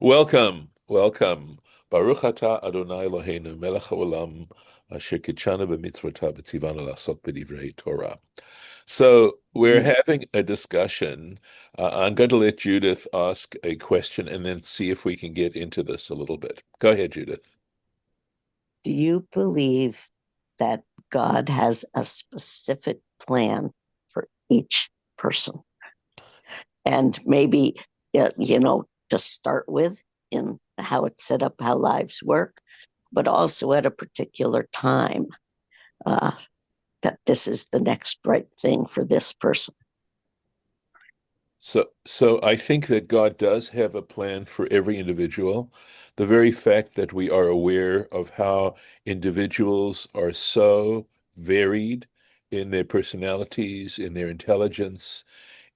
Welcome, welcome. Baruch atah Adonai Eloheinu melech haolam asher kitshanu b'mitzvotav v'tzivanu la'asok b'divrei Torah. So we're Mm. having a discussion. I'm going to let Judith ask a question and then see if we can get into this a little bit. Go ahead, Judith. Do you believe that God has a specific plan for each person? And maybe, to start with, in how it's set up, how lives work, but also at a particular time, uh, that this is the next right thing for this person. So I think that God does have a plan for every individual. The very fact that we are aware of how individuals are so varied in their personalities, in their intelligence,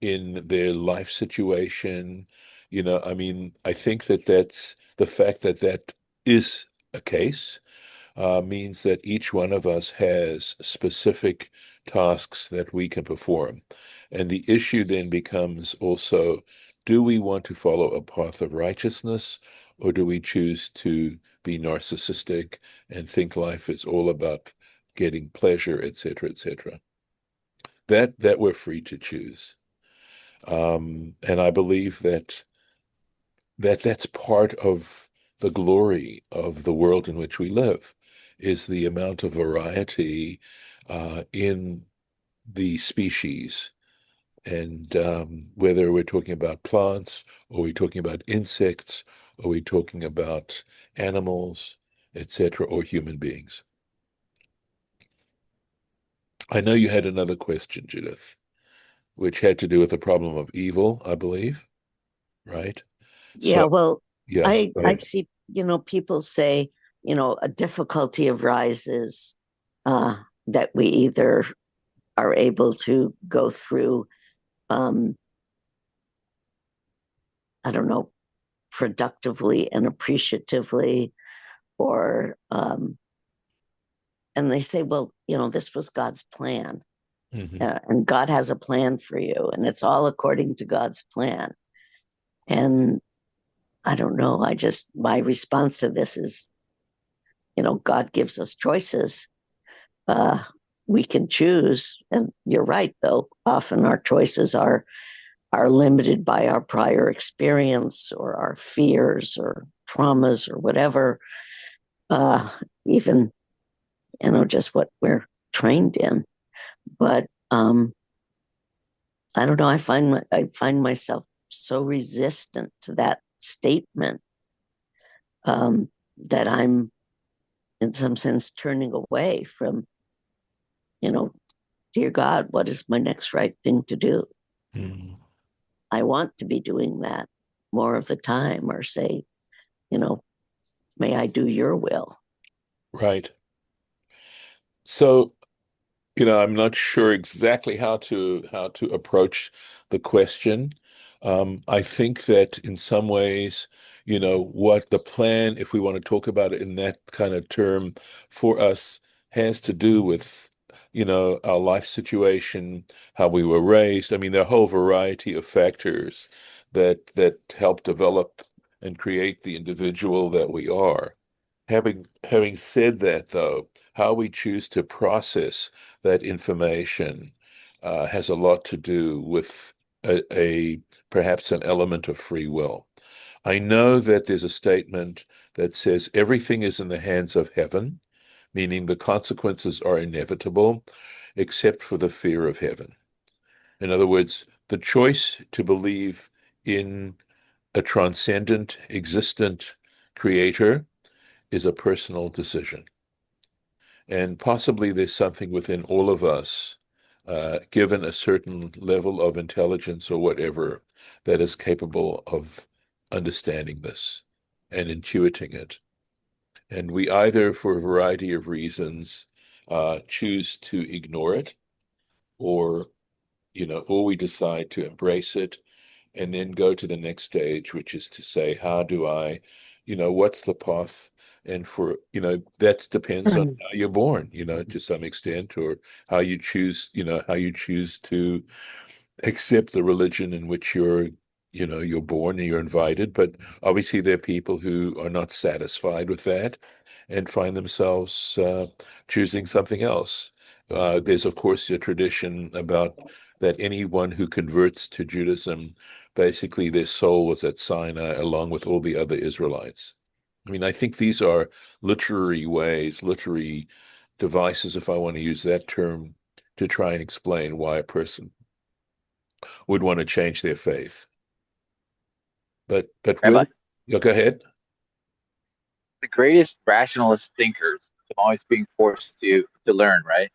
in their life situation, I mean, I think that that's the fact that that is a case means that each one of us has specific tasks that we can perform. And the issue then becomes also, do we want to follow a path of righteousness, or do we choose to be narcissistic and think life is all about getting pleasure, et cetera, et cetera? That we're free to choose. And I believe that's part of the glory of the world in which we live, is the amount of variety in the species. And whether we're talking about plants, or we're talking about insects, or we're talking about animals, etc., or human beings. I know you had another question, Judith, which had to do with the problem of evil, I believe, right? Yeah, So, well, yeah, I right. see, people say, a difficulty arises, that we either are able to go through, um, I don't know, productively and appreciatively, or, and they say, well, this was God's plan, Hmm. and God has a plan for you, and it's all according to God's plan. And I don't know, my response to this is, God gives us choices. Uh, we can choose, and you're right, though. Often our choices are limited by our prior experience or our fears or traumas or whatever, uh, even just what we're trained in. But I don't know. I find myself so resistant to that statement, that I'm, in some sense, turning away from, you know, dear God, what is my next right thing to do? Mm. I want to be doing that more of the time, or say, you know, may I do your will? Right. So, I'm not sure exactly how to approach the question. I think that in some ways, what the plan, if we want to talk about it in that kind of term, for us has to do with, our life situation, how we were raised. I mean, there are a whole variety of factors that help develop and create the individual that we are. Having said that, though, how we choose to process that information has a lot to do with a perhaps an element of free will. I know that there's a statement that says everything is in the hands of heaven, meaning the consequences are inevitable, except for the fear of heaven. In other words, the choice to believe in a transcendent, existent creator is a personal decision. And possibly there's something within all of us, given a certain level of intelligence or whatever, that is capable of understanding this and intuiting it. And we either, for a variety of reasons, choose to ignore it, or, or we decide to embrace it and then go to the next stage, which is to say, how do I, what's the path? And for, that depends on how you're born, to some extent, or how you choose, how you choose to accept the religion in which you're you're born and you're invited, but obviously there are people who are not satisfied with that and find themselves choosing something else. There's, of course, a tradition about that anyone who converts to Judaism, basically their soul was at Sinai along with all the other Israelites. I mean, I think these are literary ways, literary devices, if I want to use that term, to try and explain why a person would want to change their faith. But Rabbi, really, you go ahead. the greatest rationalist thinkers are always being forced to learn, right?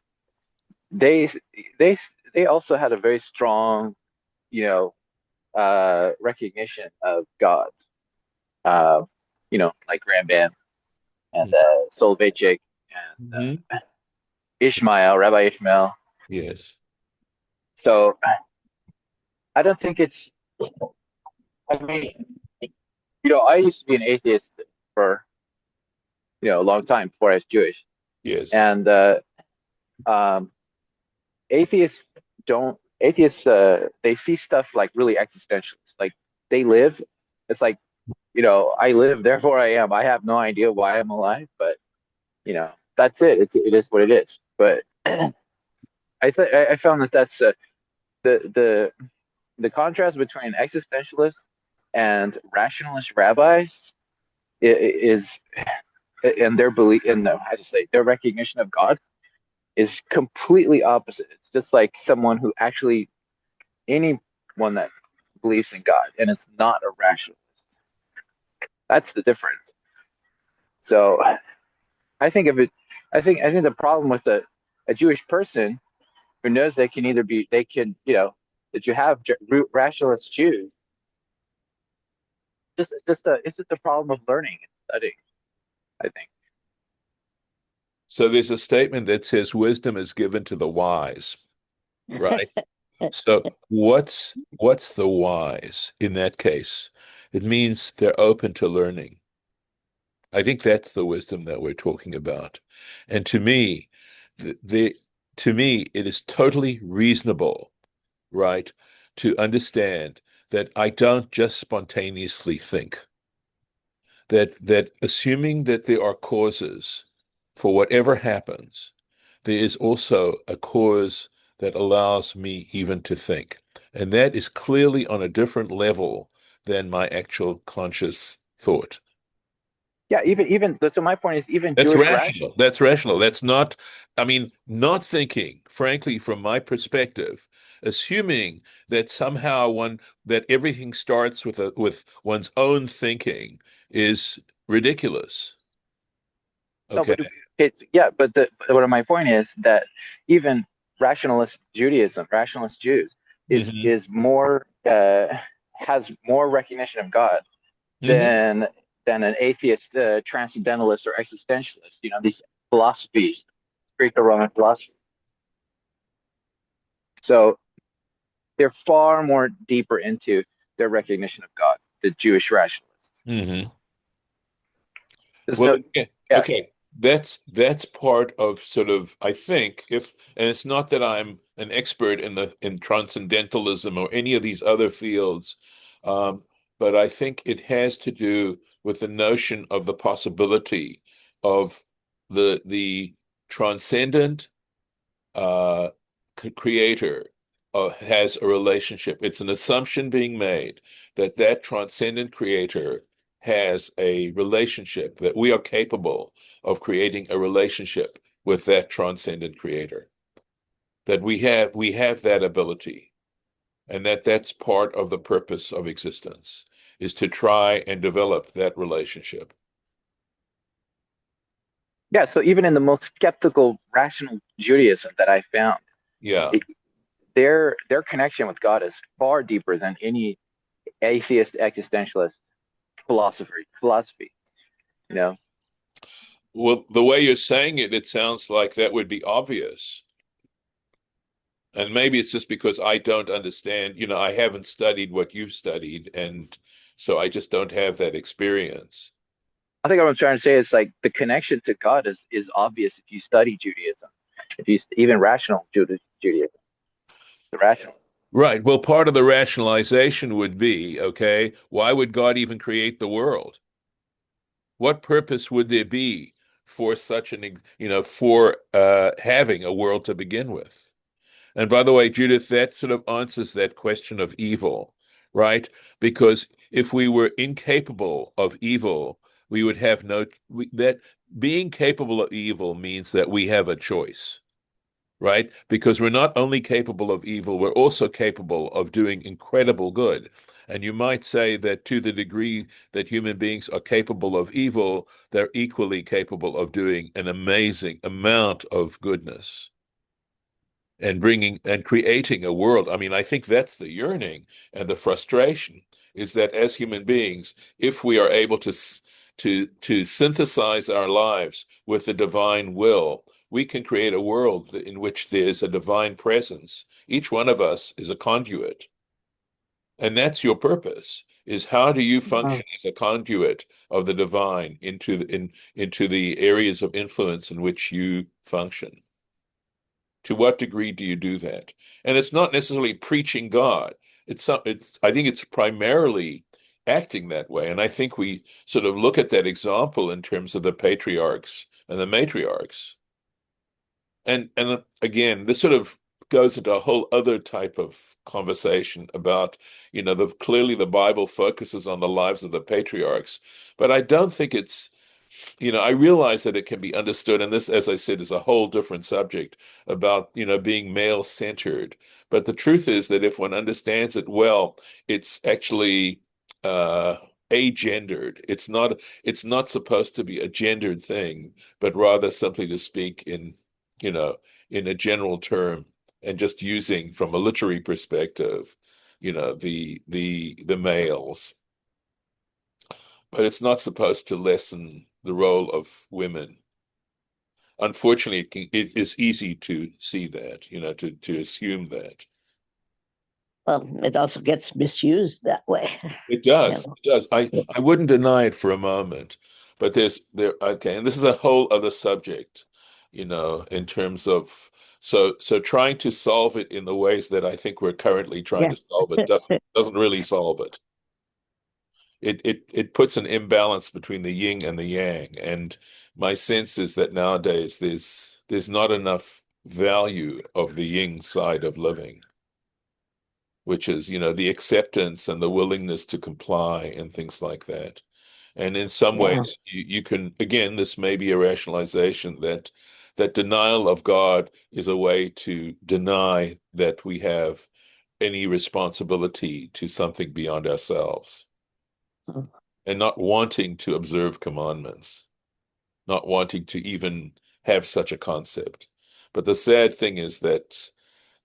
They they they also had a very strong, you know, recognition of God. Uh, like Rambam and Soloveitchik and Hmm. Ishmael, Rabbi Ishmael. Yes, So I don't think it's. I mean, I used to be an atheist for a long time before I was Jewish, yes, and um, atheists don't atheists they see stuff like really existentialist. Like they live. It's like I live, therefore I am. I have no idea why I'm alive, but that's it. It is what it is. But I found that that's the the the contrast between existentialists and rationalist rabbis is and their belief in the how to say their recognition of God is completely opposite. It's just like someone who actually anyone that believes in God and it's not a rationalist. That's the difference. So I think of it. I think the problem with a Jewish person who knows they can that you have rationalist Jews. It's just a problem of learning and studying. I think. so there's a statement that says wisdom is given to the wise, right? So what's the wise in that case? It means they're open to learning. I think that's the wisdom that we're talking about. And to me, the to me, it is totally reasonable, right, to understand that I don't just spontaneously think. That assuming that there are causes for whatever happens, there is also a cause that allows me even to think. And that is clearly on a different level than my actual conscious thought. Yeah, even so my point is even That's Jewish rational. rational. That's rational. That's not, I mean, not thinking, frankly, from my perspective, assuming that somehow that everything starts with one's own thinking is ridiculous. No, Okay. but it's yeah, but what my point is that even rationalist Jews Hmm. is more has more recognition of God Hmm. than an atheist transcendentalist or existentialist. These philosophies, Greco-Roman philosophy. So they're far more deeper into their recognition of God, the Jewish rationalists. Hmm. There's Well, no, okay, yeah, okay. That's part of sort of, I think, if and it's not that I'm an expert in transcendentalism or any of these other fields, um, but I think it has to do with the notion of the possibility of the transcendent uh, creator has a relationship. It's an assumption being made that that transcendent creator has a relationship, that we are capable of creating a relationship with that transcendent creator, that we have that ability, and that's part of the purpose of existence, is to try and develop that relationship. yeah. So even in the most skeptical rational Judaism that I found, Yeah. it, their connection with God is far deeper than any atheist existentialist philosophy. You know, Well, the way you're saying it, it sounds like that would be obvious. And maybe it's just because I don't understand, I haven't studied what you've studied, and so I just don't have that experience. I think what I'm trying to say is like the connection to God is obvious if you study Judaism, if you even rational Judaism, the rational. Right. Well, part of the rationalization would be, okay, why would God even create the world? What purpose would there be for such for having a world to begin with? And by the way, Judith, that sort of answers that question of evil, right? Because if we were incapable of evil, we would have that being capable of evil means that we have a choice, right? Because we're not only capable of evil, we're also capable of doing incredible good. And you might say that to the degree that human beings are capable of evil, they're equally capable of doing an amazing amount of goodness and bringing and creating a world. I mean, I think that's the yearning and the frustration is that as human beings, if we are able to synthesize our lives with the divine will, we can create a world in which there's a divine presence. Each one of us is a conduit, and that's your purpose. Is how do you Oh, function as a conduit of the divine into the areas of influence in which you function? To what degree do you do that? And it's not necessarily preaching God. I think it's primarily acting that way. And I think we sort of look at that example in terms of the patriarchs and the matriarchs. And again, this sort of goes into a whole other type of conversation about, clearly the Bible focuses on the lives of the patriarchs, but I don't think I realize that it can be understood, and this, as I said, is a whole different subject about, being male centered. But the truth is that if one understands it well, it's actually uh agendered. It's not supposed to be a gendered thing, but rather simply to speak you know, in a general term and just using from a literary perspective, the males. But it's not supposed to lessen the role of women. Unfortunately, it is easy to see that, to assume that. well, it also gets misused that way. It You does. know. It does. I wouldn't deny it for a moment, but okay, and this is a whole other subject, in terms of so trying to solve it in the ways that I think we're currently trying Yeah. to solve it doesn't really solve it. It puts an imbalance between the yin and the yang, and my sense is that nowadays there's not enough value of the yin side of living, which is, the acceptance and the willingness to comply and things like that. And in some Yeah. ways, you can, again, this may be a rationalization that denial of God is a way to deny that we have any responsibility to something beyond ourselves and not wanting to observe commandments, not wanting to even have such a concept. But the sad thing is that,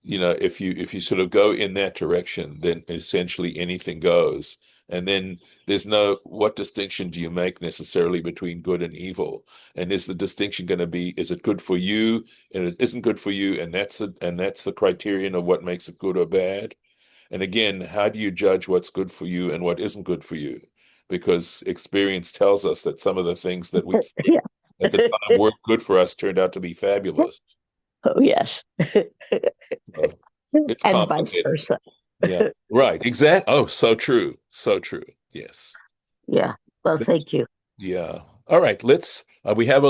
if you sort of go in that direction, then essentially anything goes. And then there's no, what distinction do you make necessarily between good and evil? And is the distinction going to be, is it good for you and it isn't good for you? And that's the criterion of what makes it good or bad. And again, how do you judge what's good for you and what isn't good for you? Because experience tells us that some of the things that we think Yeah. at the time weren't good for us turned out to be fabulous. Oh, yes. So it's And vice complicated. versa. Yeah, right. Exact. Oh, so true. So true. Yes. Yeah. Well, That's- thank you. yeah. All right. We have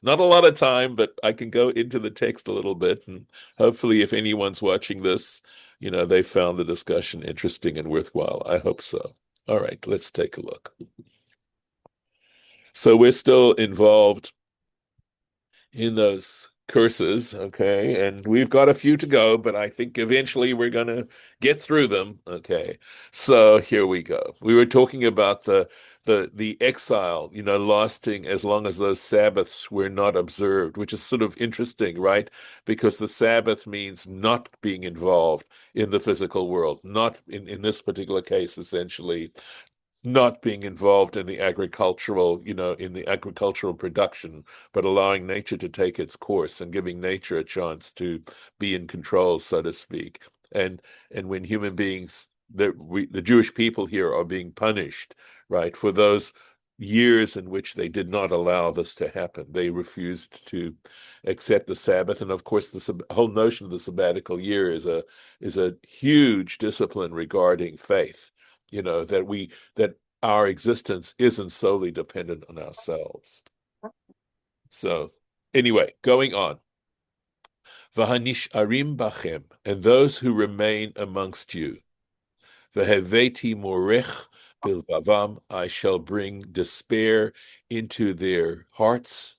not a lot of time, but I can go into the text a little bit. And hopefully, if anyone's watching this, they found the discussion interesting and worthwhile. I hope so. All right. Let's take a look. So we're still involved in those curses, okay? And we've got a few to go, but I think eventually we're going to get through them, okay? So here we go. We were talking about the exile, lasting as long as those Sabbaths were not observed, which is sort of interesting, right? Because the Sabbath means not being involved in the physical world, not in this particular case, essentially not being involved in the agricultural production, but allowing nature to take its course and giving nature a chance to be in control, so to speak. And when human beings, the Jewish people here are being punished, right, for those years in which they did not allow this to happen. They refused to accept the Sabbath, and of course, the whole notion of the sabbatical year is a huge discipline regarding faith. That our existence isn't solely dependent on ourselves. So, anyway, going on. V'hanish arim bachem, and those who remain amongst you. V'heveti morech bilvavam, I shall bring despair into their hearts.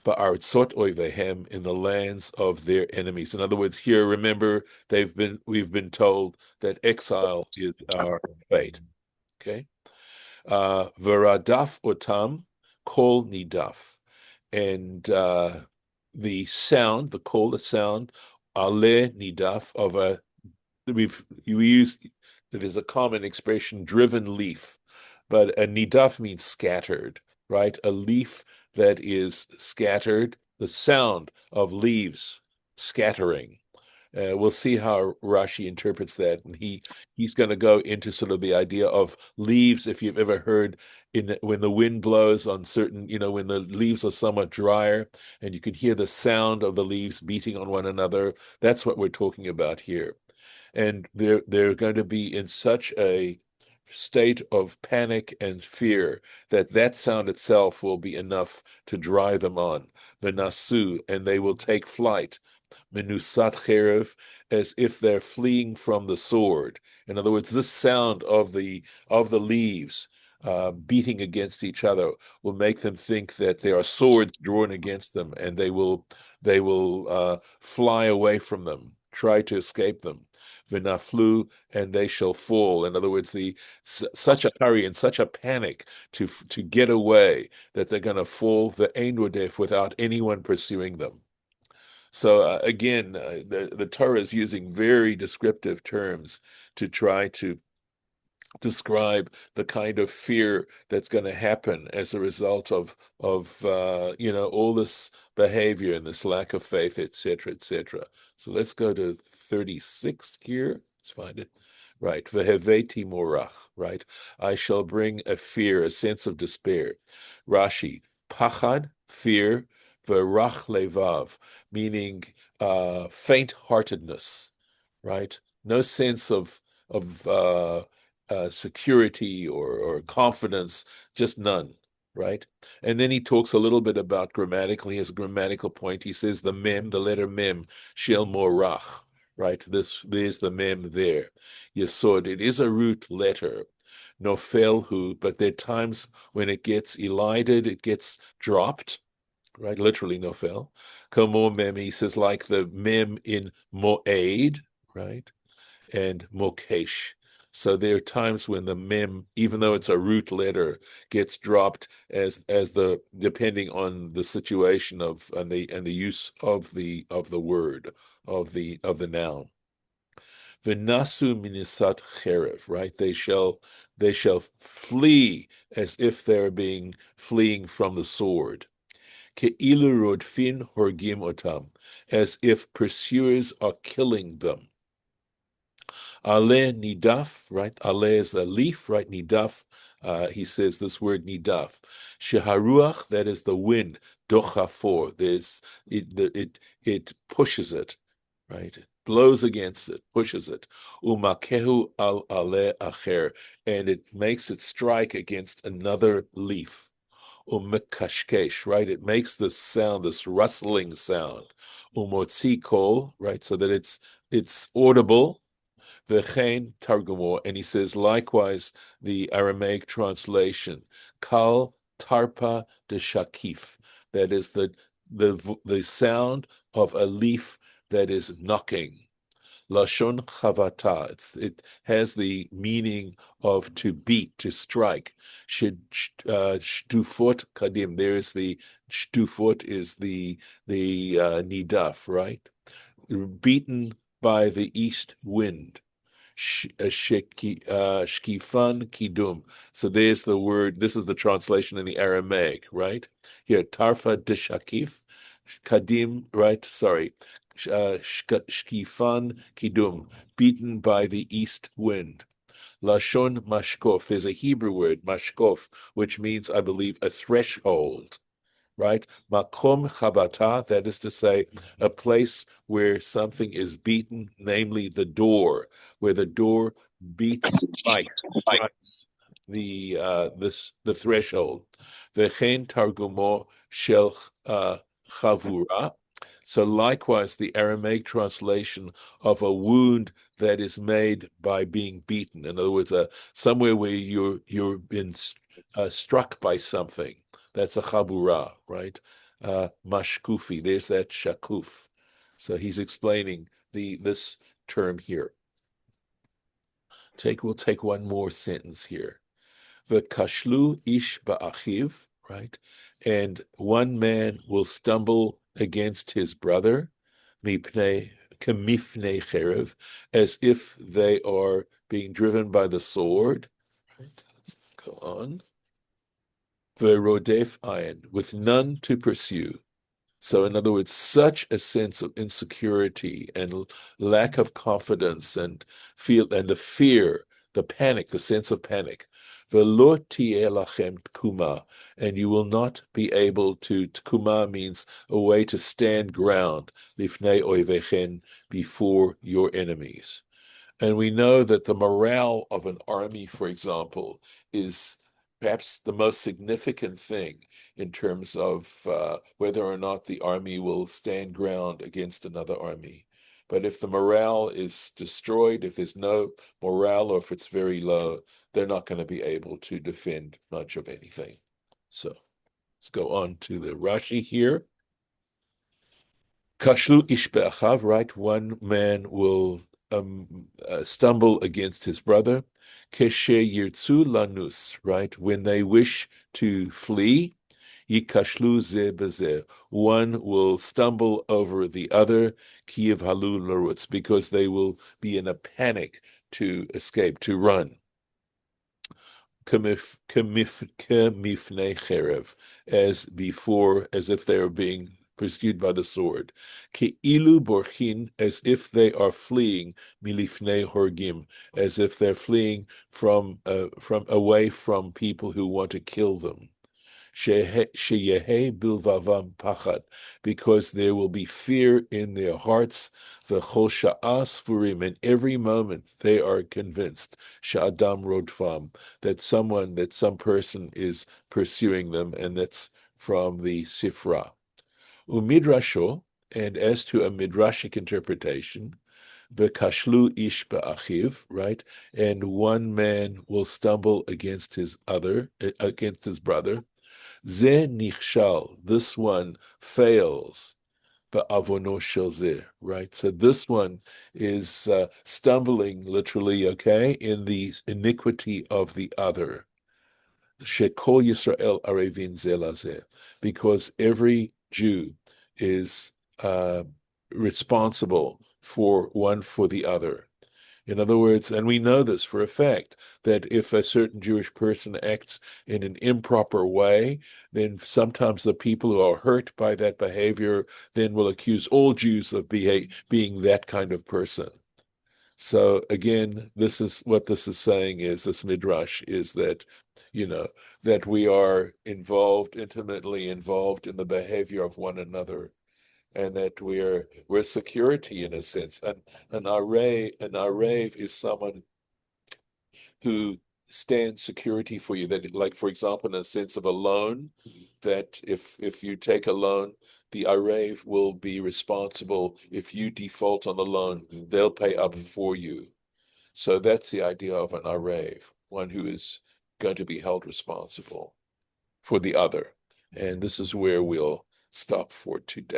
Ba'artzot oivehem, in the lands of their enemies. In other words, here, remember, we've been told that exile is our fate. Okay. V'radaf otam kol nidaf, and the sound, the sound, ale nidaf, of a, we use, there's a common expression, driven leaf, but a nidaf means scattered, right? A leaf that is scattered, the sound of leaves scattering. We'll see how Rashi interprets that, and he's going to go into sort of the idea of leaves. If you've ever heard when the wind blows on certain, when the leaves are somewhat drier, and you can hear the sound of the leaves beating on one another. That's what we're talking about here, and they're going to be in such a state of panic and fear that sound itself will be enough to drive them on. Venasu, and they will take flight. Menusat cherev, as if they're fleeing from the sword. In other words, this sound of the leaves beating against each other will make them think that there are swords drawn against them, and they will fly away from them, try to escape them. V'naflu, and they shall fall. In other words, such a hurry and such a panic to get away that they're going to fall the ein rodef, without anyone pursuing them. So again, the Torah is using very descriptive terms to try to describe the kind of fear that's going to happen as a result of all this behavior and this lack of faith, etc., etc. So let's go to 36 here. Let's find it. Right. Veheveti morach. Right. I shall bring a fear, a sense of despair. Rashi, pachad, fear, verach levav, meaning faint-heartedness. Right. No sense of security or confidence, just none, right? And then he talks a little bit about grammatically, his grammatical point. He says the letter mem, shel morach, right? There's the mem there. Yesod, it is a root letter. Nofel hu, but there are times when it gets elided, it gets dropped, right? Literally nofel. Komo mem, he says, like the mem in moed, right? And mokesh. So there are times when the mem, even though it's a root letter, gets dropped as the depending on the situation of and the use of the word of the noun. V'nasu minisat cherev, right? They shall flee as if they're fleeing from the sword. Ke'ilu rodfin horgim otam, as if pursuers are killing them. Ale nidaf, right? Ale is a leaf, right? Nidaf, he says this word nidaf. Sheharuach, that is the wind. Dochafor, it pushes it, right? It blows against it, pushes it. Umakehu al ale acher, and it makes it strike against another leaf. Umekashkesh, right? It makes this sound, this rustling sound. Umotzi kol, right? So that it's audible. V'chein targumo, and he says likewise the Aramaic translation, kal tarpa de shakif, that is the sound of a leaf that is knocking. Lashon chavata, it has the meaning of to beat, to strike. Shtufot kadim, there's the shtufot is the nidaf, right? Beaten by the east wind. Shkifan kidum. So there's the word. This is the translation in the Aramaic, right? Here, tarfa de shakif, kadim, right? Sorry, shkifan kidum, beaten by the east wind. Lashon mashkof. There's a Hebrew word, mashkof, which means, I believe, a threshold, right? Makom chabata, that is to say, a place where something is beaten, namely the door, where the door beats, strikes the threshold. V'chein targumo shel chavura. So likewise, the Aramaic translation of a wound that is made by being beaten. In other words, somewhere where you're been struck by something. That's a chabura, right? Mashkufi. There's that shakuf. So he's explaining this term here. We'll take one more sentence here. V'kashlu ish ba'achiv, right? And one man will stumble against his brother, mipnei kemifnei cherev, as if they are being driven by the sword. Right? Let's go on. V'rodef ayin, with none to pursue. So, in other words, such a sense of insecurity and lack of confidence and the fear, the panic, the sense of panic. V'lo tieh lachem tkuma, and you will not be able to. Tkuma means a way to stand ground, lifnei oivechen, before your enemies. And we know that the morale of an army, for example, is perhaps the most significant thing in terms of whether or not the army will stand ground against another army. But if the morale is destroyed, if there's no morale, or if it's very low, they're not going to be able to defend much of anything. So let's go on to the Rashi here. Kashlu ish be'achav, right? One man will stumble against his brother. Keshe yirtzu lanus, right? When they wish to flee, yikashlu ze bezeh. One will stumble over the other, ki yivhalu larutz, because they will be in a panic to escape, to run. Kemifnei cherev, as before, as if they are being pursued by the sword. Ke'ilu borchin, as if they are fleeing, milifnei horgim, as if they're fleeing from away from people who want to kill them. Sheyehe bilvavam pachad, because there will be fear in their hearts. The chosha'as furim, in every moment they are convinced, sha'adam rodfam, that some person is pursuing them, and that's from the Sifra. Umidrasho, and as to a midrashic interpretation, the kashlu ish ba'achiv, right? And one man will stumble against his brother. Ze nichshal, this one fails, ba'avono shel ze, right? So this one is stumbling, literally, okay, in the iniquity of the other. Shekol Yisrael arevin ze lazeh, because every Jew is responsible for the other. In other words, and we know this for a fact, that if a certain Jewish person acts in an improper way, then sometimes the people who are hurt by that behavior then will accuse all Jews of being that kind of person. So again, this is what this is saying, is this midrash is that, that we are intimately involved in the behavior of one another, and that we're security in a sense. And an arev is someone who stands security for you. That, like, for example, in a sense of a loan, that if you take a loan, the arev will be responsible. If you default on the loan, they'll pay up for you. So that's the idea of an arev, one who is going to be held responsible for the other. And this is where we'll stop for today.